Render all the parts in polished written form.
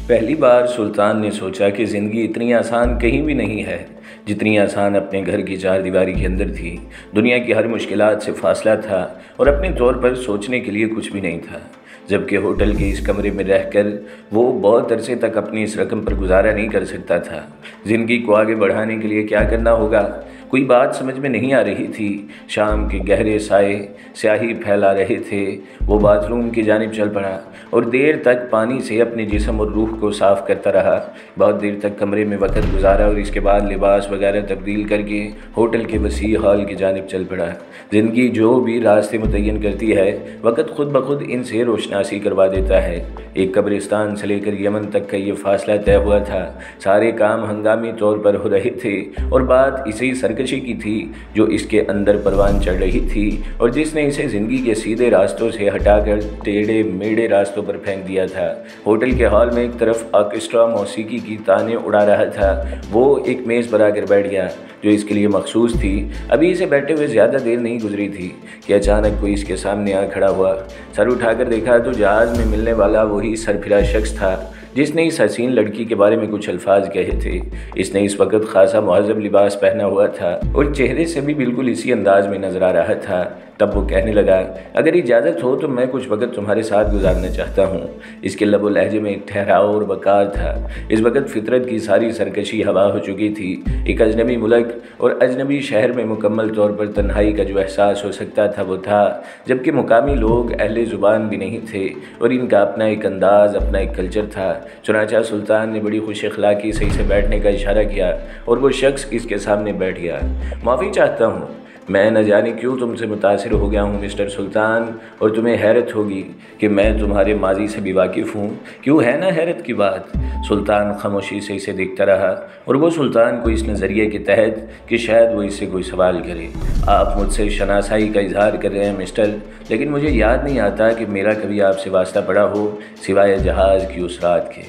پہلی بار سلطان نے سوچا کہ زندگی اتنی آسان کہیں بھی نہیں ہے جتنی آسان اپنے گھر کی چار دیواری کے اندر تھی۔ دنیا کی ہر مشکلات سے فاصلہ تھا اور اپنے طور پر سوچنے کے لیے کچھ بھی نہیں تھا، جبکہ ہوٹل کے اس کمرے میں رہ کر وہ بہت عرصے تک اپنی اس رقم پر گزارا نہیں کر سکتا تھا۔ زندگی کو آگے بڑھانے کے لیے کیا کرنا ہوگا، کوئی بات سمجھ میں نہیں آ رہی تھی۔ شام کے گہرے سائے سیاہی پھیلا رہے تھے۔ وہ باتھ روم کی جانب چل پڑا اور دیر تک پانی سے اپنے جسم اور روح کو صاف کرتا رہا۔ بہت دیر تک کمرے میں وقت گزارا اور اس کے بعد لباس وغیرہ تبدیل کر کے ہوٹل کے وسیع ہال کی جانب چل پڑا۔ زندگی جو بھی راستے متعین کرتی ہے، وقت خود بخود ان سے روشناسی کروا دیتا ہے۔ ایک قبرستان سے لے کر یمن تک کا یہ فاصلہ طے ہوا تھا۔ سارے کام ہنگامی طور پر ہو رہے تھے اور بات اسی سرکشی کی تھی جو اس کے اندر پروان چڑھ رہی تھی اور جس نے اسے زندگی کے سیدھے راستوں سے ہٹا کر ٹیڑھے میڑھے راستوں پر پھینک دیا تھا۔ ہوٹل کے ہال میں ایک طرف آرکیسٹرا موسیقی کی تانے اڑا رہا تھا۔ وہ ایک میز پر آ کر بیٹھ گیا جو اس کے لیے مخصوص تھی۔ ابھی اسے بیٹھے ہوئے زیادہ دیر نہیں گزری تھی کہ اچانک کوئی اس کے سامنے آ کھڑا ہوا۔ سر اٹھا کر دیکھا تو جہاز میں ملنے والا وہی سرپھرا شخص تھا جس نے اس حسین لڑکی کے بارے میں کچھ الفاظ کہے تھے۔ اس نے اس وقت خاصا مہذب لباس پہنا ہوا تھا اور چہرے سے بھی بالکل اسی انداز میں نظر آ رہا تھا۔ تب وہ کہنے لگا، اگر اجازت ہو تو میں کچھ وقت تمہارے ساتھ گزارنا چاہتا ہوں۔ اس کے لب و لہجے میں ایک ٹھہراؤ اور وقار تھا۔ اس وقت فطرت کی ساری سرکشی ہوا ہو چکی تھی۔ ایک اجنبی ملک اور اجنبی شہر میں مکمل طور پر تنہائی کا جو احساس ہو سکتا تھا وہ تھا، جبکہ مقامی لوگ اہل زبان بھی نہیں تھے اور ان کا اپنا ایک انداز، اپنا ایک کلچر تھا۔ چنانچہ سلطان نے بڑی خوش اخلاقی سے اسے بیٹھنے کا اشارہ کیا اور وہ شخص اس کے سامنے بیٹھ گیا۔ معافی چاہتا ہوں، میں نہ جانے کیوں تم سے متاثر ہو گیا ہوں مسٹر سلطان، اور تمہیں حیرت ہوگی کہ میں تمہارے ماضی سے بھی واقف ہوں۔ کیوں ہے نا حیرت کی بات؟ سلطان خاموشی سے اسے دیکھتا رہا اور وہ سلطان کو اس نظریے کے تحت کہ شاید وہ اس سے کوئی سوال کرے۔ آپ مجھ سے شناسائی کا اظہار کر رہے ہیں مسٹر، لیکن مجھے یاد نہیں آتا کہ میرا کبھی آپ سے واسطہ پڑا ہو سوائے جہاز کی اس رات کے۔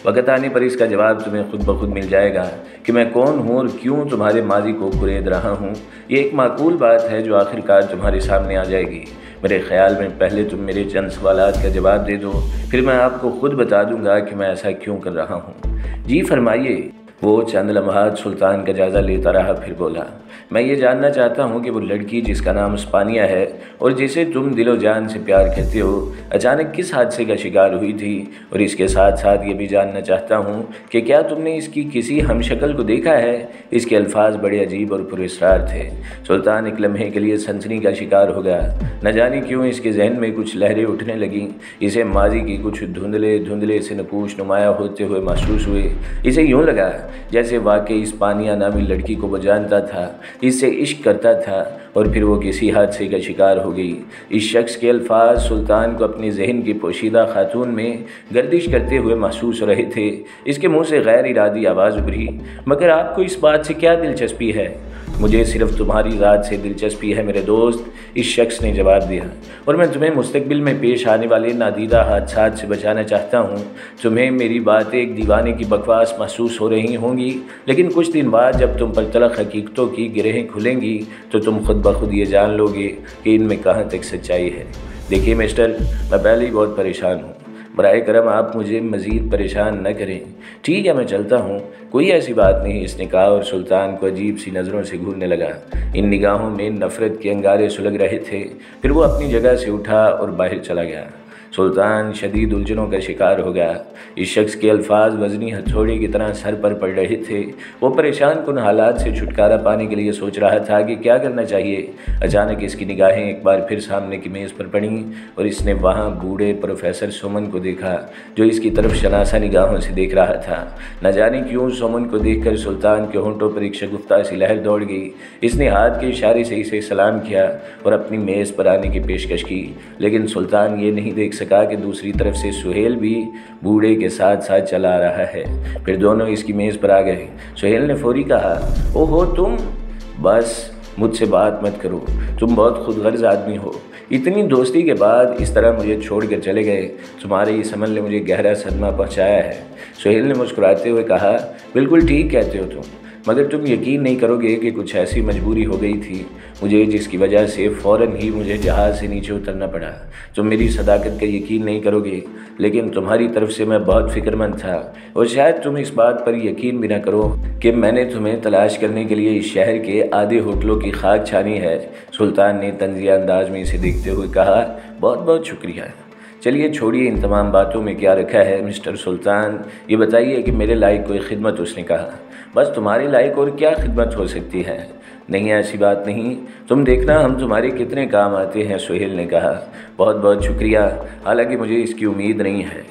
وقت آنے پر اس کا جواب تمہیں خود بخود مل جائے گا کہ میں کون ہوں اور کیوں تمہارے ماضی کو کلید رہا ہوں۔ یہ ایک معقول بات ہے جو آخر کار تمہارے سامنے آ جائے گی۔ میرے خیال میں پہلے تم میرے چند سوالات کا جواب دے دو، پھر میں آپ کو خود بتا دوں گا کہ میں ایسا کیوں کر رہا ہوں۔ جی فرمائیے۔ وہ چند لمحات سلطان کا جائزہ لیتا رہا، پھر بولا، میں یہ جاننا چاہتا ہوں کہ وہ لڑکی جس کا نام اسپانیہ ہے اور جسے تم دل و جان سے پیار کرتے ہو، اچانک کس حادثے کا شکار ہوئی تھی، اور اس کے ساتھ ساتھ یہ بھی جاننا چاہتا ہوں کہ کیا تم نے اس کی کسی ہم شکل کو دیکھا ہے؟ اس کے الفاظ بڑے عجیب اور پراسرار تھے۔ سلطان ایک لمحے کے لیے سنسنی کا شکار ہو گیا۔ نہ جانے کیوں اس کے ذہن میں کچھ لہریں اٹھنے لگیں۔ اسے ماضی کی کچھ دھندلے سے نقوش نمایاں ہوتے ہوئے محسوس ہوئے۔ اسے یوں لگا جیسے واقعی اسپانیہ نامی لڑکی کو وہ جانتا تھا، اس سے عشق کرتا تھا، اور پھر وہ کسی حادثے کا شکار ہو گئی۔ اس شخص کے الفاظ سلطان کو اپنے ذہن کی پوشیدہ خاتون میں گردش کرتے ہوئے محسوس ہو رہے تھے۔ اس کے منہ سے غیر ارادی آواز ابھری، مگر آپ کو اس بات سے کیا دلچسپی ہے؟ مجھے صرف تمہاری ذات سے دلچسپی ہے میرے دوست، اس شخص نے جواب دیا، اور میں تمہیں مستقبل میں پیش آنے والے نادیدہ حادثات سے بچانا چاہتا ہوں۔ تمہیں میری باتیں ایک دیوانے کی بکواس محسوس ہو رہی ہوں گی، لیکن کچھ دن بعد جب تم پر تلخ حقیقتوں کی گرہیں کھلیں گی تو تم خود بخود یہ جان لو گے کہ ان میں کہاں تک سچائی ہے۔ دیکھیے مسٹر، میں پہلے ہی بہت پریشان ہوں، برائے کرم آپ مجھے مزید پریشان نہ کریں۔ ٹھیک ہے، میں چلتا ہوں، کوئی ایسی بات نہیں، اس نے کہا اور سلطان کو عجیب سی نظروں سے گھورنے لگا۔ ان نگاہوں میں نفرت کے انگارے سلگ رہے تھے۔ پھر وہ اپنی جگہ سے اٹھا اور باہر چلا گیا۔ سلطان شدید الجھنوں کا شکار ہو گیا۔ اس شخص کے الفاظ وزنی ہتھوڑے کی طرح سر پر پڑ رہے تھے۔ وہ پریشان کن حالات سے چھٹکارا پانے کے لیے سوچ رہا تھا کہ کیا کرنا چاہیے۔ اچانک اس کی نگاہیں ایک بار پھر سامنے کی میز پر پڑیں اور اس نے وہاں بوڑھے پروفیسر سومن کو دیکھا جو اس کی طرف شناسا نگاہوں سے دیکھ رہا تھا۔ نہ جانے کیوں سومن کو دیکھ کر سلطان کے ہونٹوں پر ایک شگفتہ سی لہر دوڑ گئی۔ اس نے ہاتھ کے اشارے سے اسے سلام کیا اور اپنی میز پر آنے کی پیشکش کی، لیکن سلطان یہ نہیں دیکھ سکا کہ دوسری طرف سے سہیل بھی بوڑھے کے ساتھ ساتھ چلا آ رہا ہے۔ پھر دونوں اس کی میز پر آ گئے۔ سہیل نے فوری کہا، او ہو تم، بس مجھ سے بات مت کرو، تم بہت خود غرض آدمی ہو۔ اتنی دوستی کے بعد اس طرح مجھے چھوڑ کر چلے گئے، تمہارے اس عمل نے مجھے گہرا صدمہ پہنچایا ہے۔ سہیل نے مسکراتے ہوئے کہا، بالکل ٹھیک کہتے ہو تم، مگر تم یقین نہیں کرو گے کہ کچھ ایسی مجبوری ہو گئی تھی مجھے جس کی وجہ سے فوراً ہی مجھے جہاز سے نیچے اترنا پڑا۔ تم میری صداقت کا یقین نہیں کرو گے، لیکن تمہاری طرف سے میں بہت فکر مند تھا، اور شاید تم اس بات پر یقین بھی نہ کرو کہ میں نے تمہیں تلاش کرنے کے لیے اس شہر کے آدھے ہوٹلوں کی خاک چھانی ہے۔ سلطان نے طنزیہ انداز میں اسے دیکھتے ہوئے کہا، بہت بہت شکریہ۔ چلیے چھوڑیے ان تمام باتوں میں کیا رکھا ہے مسٹر سلطان، یہ بتائیے کہ میرے لائق کوئی خدمت؟ اس نے کہا۔ بس تمہارے لائق اور کیا خدمت ہو سکتی ہے؟ نہیں، ایسی بات نہیں، تم دیکھنا ہم تمہارے کتنے کام آتے ہیں، سہیل نے کہا۔ بہت بہت شکریہ، حالانکہ مجھے اس کی امید نہیں ہے۔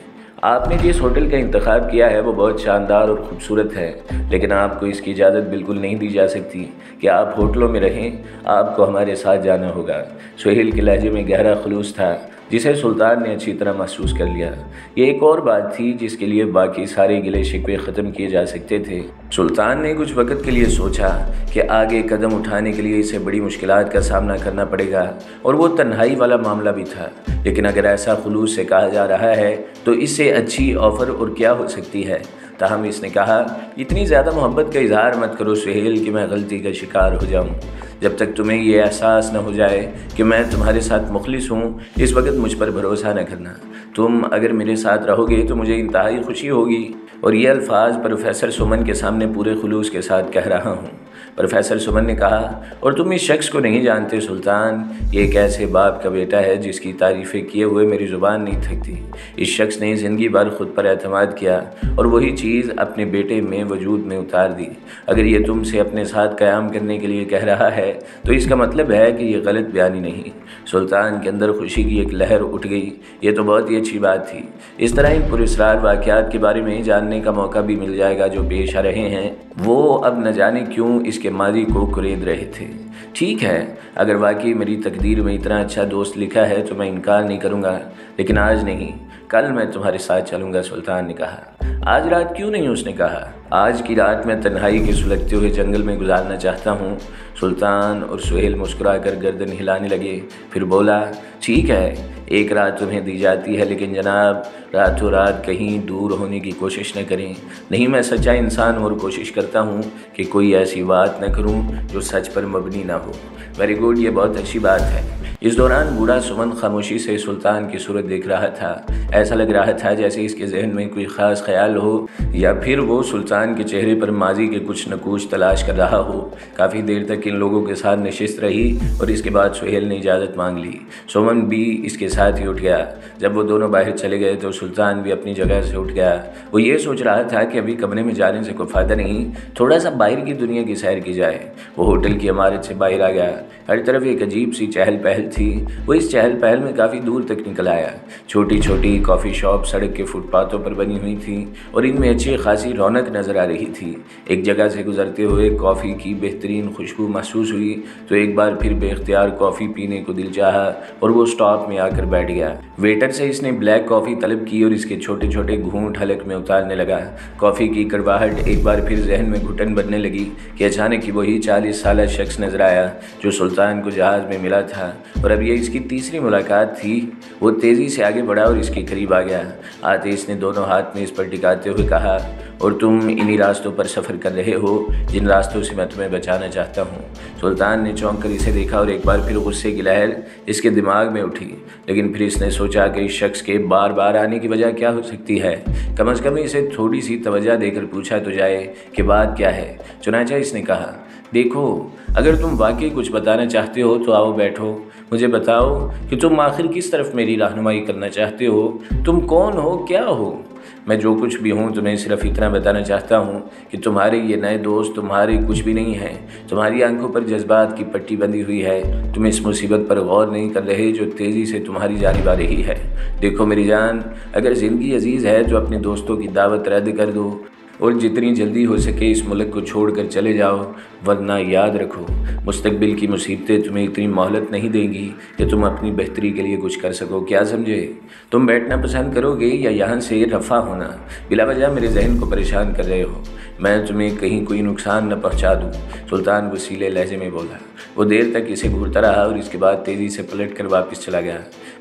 آپ نے جس ہوٹل کا انتخاب کیا ہے وہ بہت شاندار اور خوبصورت ہے، لیکن آپ کو اس کی اجازت بالکل نہیں دی جا سکتی کہ آپ ہوٹلوں میں رہیں، آپ کو ہمارے ساتھ جانا ہوگا۔ سہیل کے لہجے میں گہرا خلوص تھا جسے سلطان نے اچھی طرح محسوس کر لیا۔ یہ ایک اور بات تھی جس کے لیے باقی سارے گلے شکوے ختم کیے جا سکتے تھے۔ سلطان نے کچھ وقت کے لیے سوچا کہ آگے قدم اٹھانے کے لیے اسے بڑی مشکلات کا سامنا کرنا پڑے گا، اور وہ تنہائی والا معاملہ بھی تھا، لیکن اگر ایسا خلوص سے کہا جا رہا ہے تو اس سے اچھی آفر اور کیا ہو سکتی ہے۔ تاہم اس نے کہا، اتنی زیادہ محبت کا اظہار مت کرو سہیل کہ میں غلطی کا شکار ہو جاؤں۔ جب تک تمہیں یہ احساس نہ ہو جائے کہ میں تمہارے ساتھ مخلص ہوں، اس وقت مجھ پر بھروسہ نہ کرنا۔ تم اگر میرے ساتھ رہو گے تو مجھے انتہائی خوشی ہوگی، اور یہ الفاظ پروفیسر سمن کے سامنے پورے خلوص کے ساتھ کہہ رہا ہوں۔ پروفیسر سمن نے کہا، اور تم اس شخص کو نہیں جانتے سلطان، یہ ایک ایسے باپ کا بیٹا ہے جس کی تعریفیں کیے ہوئے میری زبان نہیں تھکتی۔ اس شخص نے زندگی بھر خود پر اعتماد کیا اور وہی چیز اپنے بیٹے میں وجود میں اتار دی۔ اگر یہ تم سے اپنے ساتھ قیام کرنے کے لیے کہہ رہا ہے تو اس کا مطلب ہے کہ یہ غلط بیانی نہیں۔ سلطان کے اندر خوشی کی ایک لہر اٹھ گئی۔ یہ تو بہت ہی اچھی بات تھی، اس طرح ان پراسرار واقعات کے بارے میں جاننے کا موقع بھی مل جائے گا جو پیش آ رہے ہیں۔ وہ اب نہ جانے کیوں اس کے ماضی کو کلید رہے تھے۔ ٹھیک ہے، اگر واقعی میری تقدیر میں اتنا اچھا دوست لکھا ہے تو میں انکار نہیں کروں گا، لیکن آج نہیں، کل میں تمہارے ساتھ چلوں گا، سلطان نے کہا۔ آج رات کیوں نہیں؟ اس نے کہا۔ آج کی رات میں تنہائی کے سلگتے ہوئے جنگل میں گزارنا چاہتا ہوں۔ سلطان اور سہیل مسکرا کر گردن ہلانے لگے، پھر بولا، ٹھیک ہے، ایک رات تمہیں دی جاتی ہے، لیکن جناب راتوں رات کہیں دور ہونے کی کوشش نہ کریں۔ نہیں، میں سچا انسان اور کوشش کرتا ہوں کہ کوئی ایسی بات نہ کروں جو سچ پر مبنی نہ ہو۔ ویری گڈ، یہ بہت اچھی بات ہے۔ اس دوران بوڑھا سمن خاموشی سے سلطان کی صورت دیکھ رہا تھا۔ ایسا لگ رہا تھا جیسے اس کے ذہن میں کوئی خاص خیال ہو، یا پھر وہ سلطان کے چہرے پر ماضی کے کچھ نہ کچھ تلاش کر رہا ہو۔ کافی دیر تک ان لوگوں کے ساتھ نشست رہی اور اس کے بعد سہیل نے اجازت مانگ لی۔ سمن بھی اس کے ساتھ ہی اٹھ گیا۔ جب وہ دونوں باہر چلے گئے تو سلطان بھی اپنی جگہ سے اٹھ گیا۔ وہ یہ سوچ رہا تھا کہ ابھی کمرے میں جانے سے کوئی فائدہ نہیں، تھوڑا سا باہر کی دنیا کی سیر کی جائے۔ وہ ہوٹل کی عمارت سے باہر آ گیا۔ ہر طرف ایک عجیب سی چہل پہل تھی۔ وہ اس چہل پہل میں کافی دور تک نکل آیا۔ چھوٹی چھوٹی کافی شاپ سڑک کے فٹ پاتھوں پر بنی ہوئی تھیں اور ان میں اچھی خاصی رونق نظر آ رہی تھی۔ ایک جگہ سے گزرتے ہوئے کافی کی بہترین خوشبو محسوس ہوئی تو ایک بار پھر بے اختیار کافی پینے کو دل چاہا اور وہ سٹاپ میں آ کر بیٹھ گیا۔ ویٹر سے اس نے بلیک کافی طلب کی اور اس کے چھوٹے چھوٹے گھونٹ حلق میں اتارنے لگا۔ کافی کی کڑواہٹ ایک بار پھر ذہن میں گھٹن بننے لگی کہ اچانک ہی وہی 40 سالہ شخص نظر آیا جو سلطان کو جہاز میں ملا تھا، اور اب یہ اس کی تیسری ملاقات تھی۔ وہ تیزی سے آگے بڑھا اور اس کے قریب آ گیا۔ آتے اس نے دونوں ہاتھ میں اس پر ٹکاتے ہوئے کہا، اور تم انہی راستوں پر سفر کر رہے ہو جن راستوں سے میں تمہیں بچانا چاہتا ہوں۔ سلطان نے چونک کر اسے دیکھا اور ایک بار پھر غصے کی لہر اس کے دماغ میں اٹھی، لیکن پھر اس نے سوچا کہ اس شخص کے بار بار آنے کی وجہ کیا ہو سکتی ہے۔ کم از کم اسے تھوڑی سی توجہ دے کر پوچھا تو جائے کہ بات کیا ہے۔ چنانچہ اس نے کہا، دیکھو، اگر تم واقعی کچھ بتانا چاہتے ہو تو آؤ بیٹھو، مجھے بتاؤ کہ تم آخر کس طرف میری رہنمائی کرنا چاہتے ہو۔ تم کون ہو، کیا ہو؟ میں جو کچھ بھی ہوں تمہیں صرف اتنا بتانا چاہتا ہوں کہ تمہارے یہ نئے دوست تمہارے کچھ بھی نہیں ہیں۔ تمہاری آنکھوں پر جذبات کی پٹی بندھی ہوئی ہے، تم اس مصیبت پر غور نہیں کر رہے جو تیزی سے تمہاری جانب آ رہی ہے۔ دیکھو میری جان، اگر زندگی عزیز ہے تو اپنے دوستوں کی دعوت رد کر دو اور جتنی جلدی ہو سکے اس ملک کو چھوڑ کر چلے جاؤ، ورنہ یاد رکھو مستقبل کی مصیبتیں تمہیں اتنی مہلت نہیں دیں گی کہ تم اپنی بہتری کے لیے کچھ کر سکو۔ کیا سمجھے؟ تم بیٹھنا پسند کرو گے یا یہاں سے رفع ہونا؟ بلا وجہ میرے ذہن کو پریشان کر رہے ہو، میں تمہیں کہیں کوئی نقصان نہ پہنچا دوں، سلطان وسیلے لہجے میں بولا۔ وہ دیر تک اسے گھورتا رہا اور اس کے بعد تیزی سے پلٹ کر واپس چلا گیا۔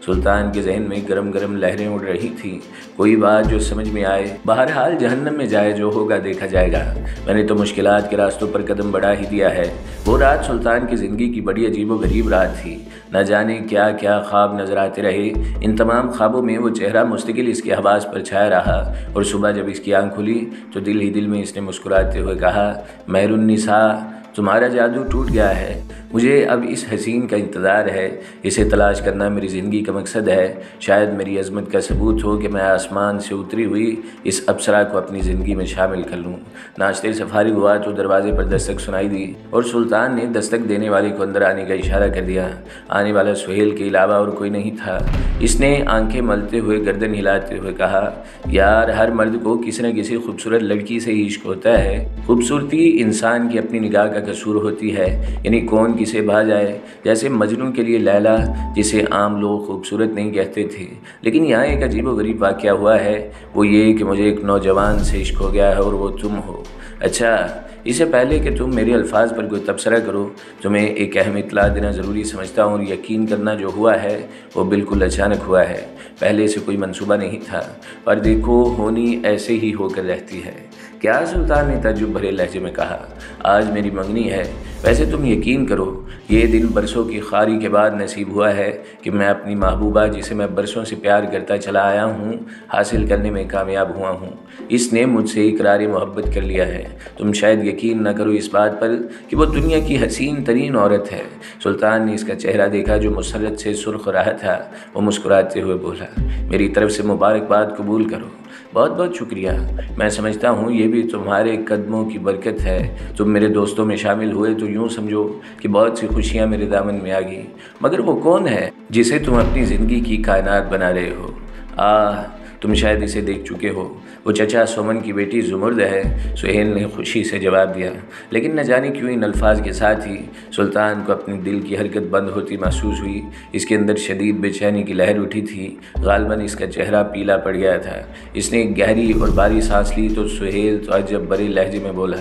سلطان کے ذہن میں گرم گرم لہریں اڑ رہی تھیں، کوئی بات جو سمجھ میں آئے۔ بہرحال جہنم میں جائے، جو ہوگا دیکھا جائے گا، میں نے تو مشکلات کے راستوں پر قدم بڑھا ہی دیا ہے۔ وہ رات سلطان کی زندگی کی بڑی عجیب و غریب رات تھی۔ نہ جانے کیا کیا خواب نظر آتے رہے۔ ان تمام خوابوں میں وہ چہرہ مستقل اس کے حواس پر چھایا رہا، اور صبح جب اس کی آنکھ کھلی تو دل ہی دل میں اس نے مسکراتے ہوئے کہا، مہر النساء، تمہارا جادو ٹوٹ گیا ہے۔ مجھے اب اس حسین کا انتظار ہے، اسے تلاش کرنا میری زندگی کا مقصد ہے۔ شاید میری عظمت کا ثبوت ہو کہ میں آسمان سے اتری ہوئی اس ابصرا کو اپنی زندگی میں شامل کر لوں۔ ناشتے سے فارغ ہوا تو دروازے پر دستک سنائی دی، اور سلطان نے دستک دینے والے کو اندر آنے کا اشارہ کر دیا۔ آنے والا سہیل کے علاوہ اور کوئی نہیں تھا۔ اس نے آنکھیں ملتے ہوئے گردن ہلاتے ہوئے کہا، یار، ہر مرد کو کسی نہ کسی خوبصورت لڑکی سے ہی عشق ہوتا ہے۔ خوبصورتی انسان کی اپنی نگاہ کا قصور ہوتی ہے، یعنی کون کسے بھا جائے۔ جیسے مجنوں کے لیے لیلا، جسے عام لوگ خوبصورت نہیں کہتے تھے، لیکن یہاں ایک عجیب و غریب واقعہ ہوا ہے، وہ یہ کہ مجھے ایک نوجوان سے عشق ہو گیا ہے، اور وہ تم ہو۔ اچھا، اس سے پہلے کہ تم میرے الفاظ پر کوئی تبصرہ کرو، تمہیں ایک اہم اطلاع دینا ضروری سمجھتا ہوں، اور یقین کرنا جو ہوا ہے وہ بالکل اچانک ہوا ہے، پہلے سے کوئی منصوبہ نہیں تھا، پر دیکھو ہونی ایسے ہی ہو کر رہتی ہے۔ کیا؟ سلطان نے تعجب بھرے لہجے میں کہا، آج میری منگنی ہے۔ ویسے تم یقین کرو، یہ دن برسوں کی خواری کے بعد نصیب ہوا ہے کہ میں اپنی محبوبہ، جسے میں برسوں سے پیار کرتا چلا آیا ہوں، حاصل کرنے میں کامیاب ہوا ہوں۔ اس نے مجھ سے اقرار محبت کر لیا ہے۔ تم شاید یقین نہ کرو اس بات پر کہ وہ دنیا کی حسین ترین عورت ہے۔ سلطان نے اس کا چہرہ دیکھا جو مسرت سے سرخ رہا تھا۔ وہ مسکراتے ہوئے بولا، میری طرف سے مبارکباد قبول کرو۔ بہت بہت شکریہ۔ میں سمجھتا ہوں یہ بھی تمہارے قدموں کی برکت ہے۔ تم میرے دوستوں میں شامل ہوئے تو یوں سمجھو کہ بہت سی خوشیاں میرے دامن میں آ گئی۔ مگر وہ کون ہے جسے تم اپنی زندگی کی کائنات بنا رہے ہو؟ تم شاید اسے دیکھ چکے ہو، وہ چچا سومن کی بیٹی زمرد ہے۔ سہیل نے خوشی سے جواب دیا، لیکن نہ جانے کیوں ان الفاظ کے ساتھ ہی سلطان کو اپنے دل کی حرکت بند ہوتی محسوس ہوئی۔ اس کے اندر شدید بے چینی کی لہر اٹھی تھی، غالباً اس کا چہرہ پیلا پڑ گیا تھا۔ اس نے ایک گہری اور بھاری سانس لی تو سہیل تعجب بھرے لہجے میں بولا،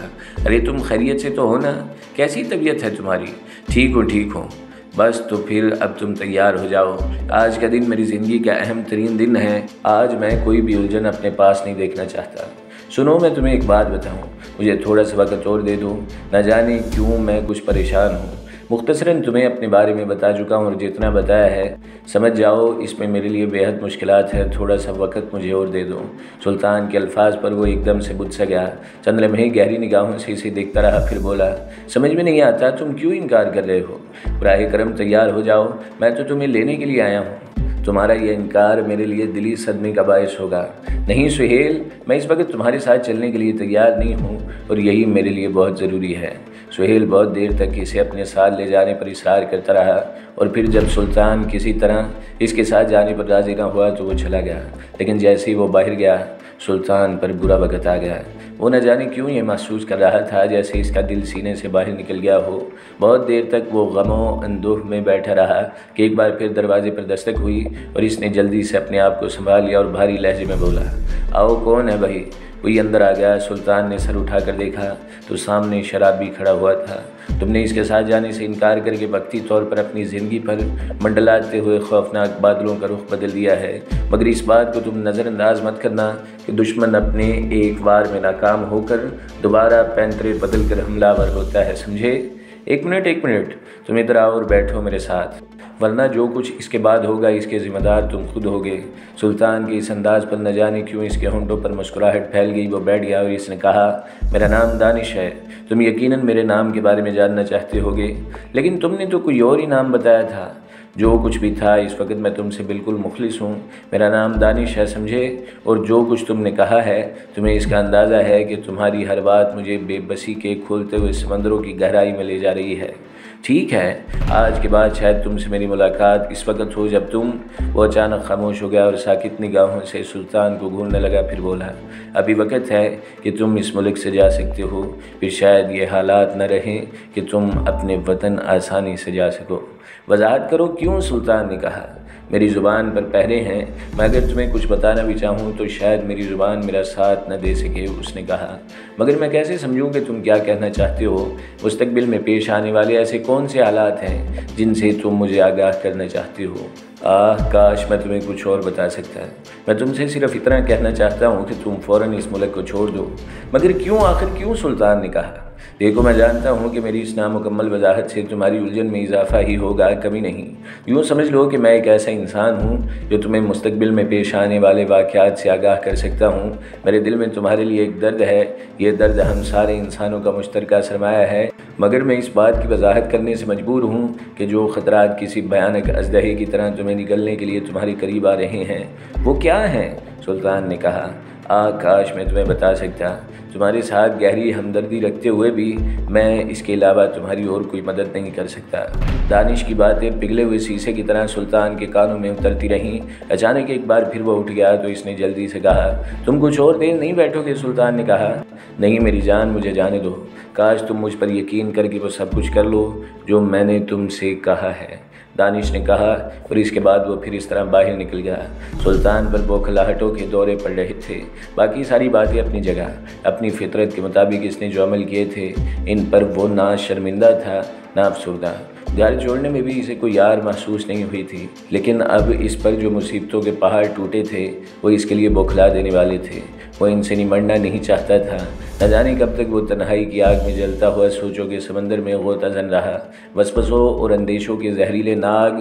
ارے تم خیریت سے تو ہو نا؟ کیسی طبیعت ہے تمہاری؟ ٹھیک ہوں۔ بس تو پھر اب تم تیار ہو جاؤ، آج کا دن میری زندگی کا اہم ترین دن ہے۔ آج میں کوئی بھی الجھن اپنے پاس نہیں دیکھنا چاہتا۔ سنو، میں تمہیں ایک بات بتاؤں، مجھے تھوڑا سا وقت اور دے دو، نہ جانے کیوں میں کچھ پریشان ہوں۔ مختصراً تمہیں اپنے بارے میں بتا چکا ہوں، اور جتنا بتایا ہے سمجھ جاؤ، اس میں میرے لیے بے حد مشکلات ہے، تھوڑا سا وقت مجھے اور دے دو۔ سلطان کے الفاظ پر وہ ایک دم سے بجھ سا گیا، چند لمحے گہری نگاہوں سے اسے دیکھتا رہا، پھر بولا، سمجھ میں نہیں آتا تم کیوں انکار کر رہے ہو؟ براہ کرم تیار ہو جاؤ، میں تو تمہیں لینے کے لیے آیا ہوں۔ تمہارا یہ انکار میرے لیے دلی صدمے کا باعث ہوگا۔ نہیں سہیل، میں اس وقت تمہارے ساتھ چلنے کے لیے تیار نہیں ہوں، اور یہی میرے لیے بہت ضروری ہے۔ سہیل بہت دیر تک اسے اپنے ساتھ لے جانے پر اصرار کرتا رہا، اور پھر جب سلطان کسی طرح اس کے ساتھ جانے پر راضی نہ ہوا تو وہ چلا گیا۔ لیکن جیسے ہی وہ باہر گیا، سلطان پر برا وقت آ گیا۔ وہ نہ جانے کیوں یہ محسوس کر رہا تھا جیسے اس کا دل سینے سے باہر نکل گیا ہو۔ بہت دیر تک وہ غم و اندوہ میں بیٹھا رہا کہ ایک بار پھر دروازے پر دستک ہوئی، اور اس نے جلدی سے اپنے آپ کو سنبھال لیا اور بھاری لہجے میں بولا، آؤ، کون ہے بھائی؟ کوئی اندر آ گیا۔ سلطان نے سر اٹھا کر دیکھا تو سامنے شرابی کھڑا ہوا تھا۔ تم نے اس کے ساتھ جانے سے انکار کر کے وقتی طور پر اپنی زندگی پر منڈلاتے ہوئے خوفناک بادلوں کا رخ بدل دیا ہے، مگر اس بات کو تم نظر انداز مت کرنا کہ دشمن اپنے ایک وار میں ناکام ہو کر دوبارہ پینترے بدل کر حملہ آور ہوتا ہے، سمجھے؟ ایک منٹ، تم ادھر آؤ اور بیٹھو میرے ساتھ، ورنہ جو کچھ اس کے بعد ہوگا اس کے ذمہ دار تم خود ہوگے۔ سلطان کے اس انداز پر نہ جانے کیوں اس کے ہونٹوں پر مسکراہٹ پھیل گئی۔ وہ بیٹھ گیا اور اس نے کہا، میرا نام دانش ہے، تم یقیناً میرے نام کے بارے میں جاننا چاہتے ہوگے، لیکن تم نے تو کوئی اور ہی نام بتایا تھا۔ جو کچھ بھی تھا، اس وقت میں تم سے بالکل مخلص ہوں۔ میرا نام دانش ہے، سمجھے؟ اور جو کچھ تم نے کہا ہے، تمہیں اس کا اندازہ ہے کہ تمہاری ہر بات مجھے بے بسی کے کھولتے ہوئے سمندروں کی گہرائی میں لے جا رہی ہے۔ ٹھیک ہے، آج کے بعد شاید تم سے میری ملاقات اس وقت ہو جب تم… وہ اچانک خاموش ہو گیا اور ساکت نگاہوں سے سلطان کو گھورنے لگا، پھر بولا، ابھی وقت ہے کہ تم اس ملک سے جا سکتے ہو، پھر شاید یہ حالات نہ رہیں کہ تم اپنے وطن آسانی سے جا سکو۔ وضاحت کرو کیوں؟ سلطان نے کہا۔ میری زبان پر پہرے ہیں، میں اگر تمہیں کچھ بتانا بھی چاہوں تو شاید میری زبان میرا ساتھ نہ دے سکے۔ اس نے کہا، مگر میں کیسے سمجھوں کہ تم کیا کہنا چاہتے ہو؟ مستقبل میں پیش آنے والے ایسے کون سے حالات ہیں جن سے تم مجھے آگاہ کرنا چاہتے ہو؟ کاش میں تمہیں کچھ اور بتا سکتا۔ میں تم سے صرف اتنا کہنا چاہتا ہوں کہ تم فوراً اس ملک کو چھوڑ دو۔ مگر کیوں؟ آخر کیوں؟ سلطان نے کہا، دیکھو میں جانتا ہوں کہ میری اس نامکمل وضاحت سے تمہاری الجھن میں اضافہ ہی ہوگا، کمی نہیں۔ یوں سمجھ لو کہ میں ایک ایسا انسان ہوں جو تمہیں مستقبل میں پیش آنے والے واقعات سے آگاہ کر سکتا ہوں۔ میرے دل میں تمہارے لیے ایک درد ہے، یہ درد ہم سارے انسانوں کا مشترکہ سرمایہ ہے، مگر میں اس بات کی وضاحت کرنے سے مجبور ہوں کہ جو خطرات کسی بھیانک اژدہے کی طرح تمہیں نگلنے کے لیے تمہارے قریب آ رہے ہیں وہ کیا ہیں؟ سلطان نے کہا، کاش میں تمہیں بتا سکتا۔ تمہارے ساتھ گہری ہمدردی رکھتے ہوئے بھی میں اس کے علاوہ تمہاری اور کوئی مدد نہیں کر سکتا۔ دانش کی باتیں پگھلے ہوئے شیشے کی طرح سلطان کے کانوں میں اترتی رہیں۔ اچانک ایک بار پھر وہ اٹھ گیا تو اس نے جلدی سے کہا، تم کچھ اور دیر نہیں بیٹھو گے؟ سلطان نے کہا، نہیں میری جان، مجھے جانے دو۔ کاش تم مجھ پر یقین کر کے وہ سب کچھ کر لو جو میں نے تم سے کہا ہے، دانش نے کہا، اور اس کے بعد وہ پھر اس طرح باہر نکل گیا۔ سلطان پر بوکھلاہٹوں کے دورے پڑ رہے تھے۔ باقی ساری باتیں اپنی جگہ، اپنی فطرت کے مطابق اس نے جو عمل کیے تھے ان پر وہ نہ شرمندہ تھا نہ افسردہ۔ گھر چھوڑنے میں بھی اسے کوئی یار محسوس نہیں ہوئی تھی، لیکن اب اس پر جو مصیبتوں کے پہاڑ ٹوٹے تھے وہ اس کے لیے بوکھلا دینے والے تھے۔ وہ ان سے نمٹنا نہیں چاہتا تھا۔ نہ جانے کب تک وہ تنہائی کی آگ میں جلتا ہوا سوچوں کے سمندر میں غوطہ زن رہا۔ وسوسوں اور اندیشوں کے زہریلے ناگ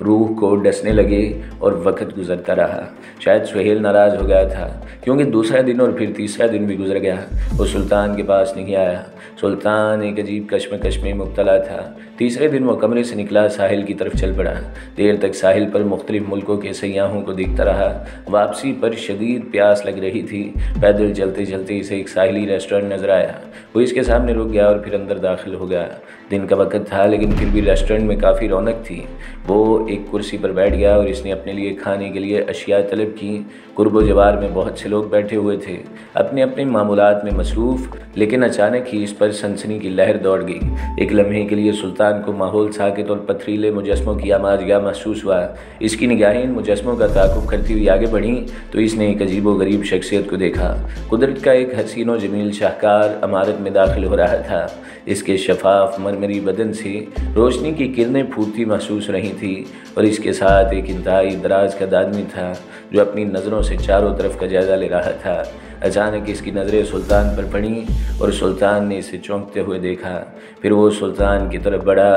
روح کو ڈسنے لگے اور وقت گزرتا رہا۔ شاید سہیل ناراض ہو گیا تھا کیونکہ دوسرا دن اور پھر تیسرا دن بھی گزر گیا، وہ سلطان کے پاس نہیں آیا۔ سلطان ایک عجیب کشمکش میں مبتلا تھا۔ تیسرے دن وہ کمرے سے نکلا، ساحل کی طرف چل پڑا۔ دیر تک ساحل پر مختلف ملکوں کے سیاحوں کو دیکھتا رہا۔ واپسی پر شدید پیاس لگ رہی تھی۔ پیدل چلتے چلتے اسے ایک ساحلی ریسٹورنٹ نظر آیا۔ وہ اس کے سامنے رک گیا اور پھر اندر داخل ہو گیا۔ دن کا وقت تھا لیکن پھر بھی ریسٹورنٹ میں کافی رونق تھی۔ وہ ایک کرسی پر بیٹھ گیا اور اس نے اپنے لیے کھانے کے لیے اشیاء طلب کی۔ قرب و جوار میں بہت سے لوگ بیٹھے ہوئے تھے، اپنے اپنے معمولات میں مصروف، لیکن اچانک ہی اس پر سنسنی کی لہر دوڑ گئی۔ ایک لمحے کے لیے سلطان کو ماحول ساکت اور پتھریلے مجسموں کی آماجگاہ محسوس ہوا۔ اس کی نگاہیں ان مجسموں کا تعاقب کرتی ہوئی آگے بڑھیں تو اس نے ایک عجیب و غریب شخصیت کو دیکھا۔ قدرت کا ایک حسین و جمیل شاہکار عمارت میں داخل ہو رہا تھا۔ اس کے شفاف مرمری بدن سے روشنی کی کرنیں پھوٹتی محسوس رہی تھیں، اور اس کے ساتھ ایک انتہائی دراز قد آدمی تھا جو اپنی نظروں سے چاروں طرف کا جائزہ لے رہا تھا۔ اچانک اس کی نظریں سلطان پر پڑیں اور سلطان نے اسے چونکتے ہوئے دیکھا۔ پھر وہ سلطان کی طرف بڑھا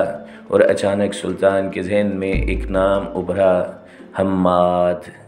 اور اچانک سلطان کے ذہن میں ایک نام ابھرا، حماد۔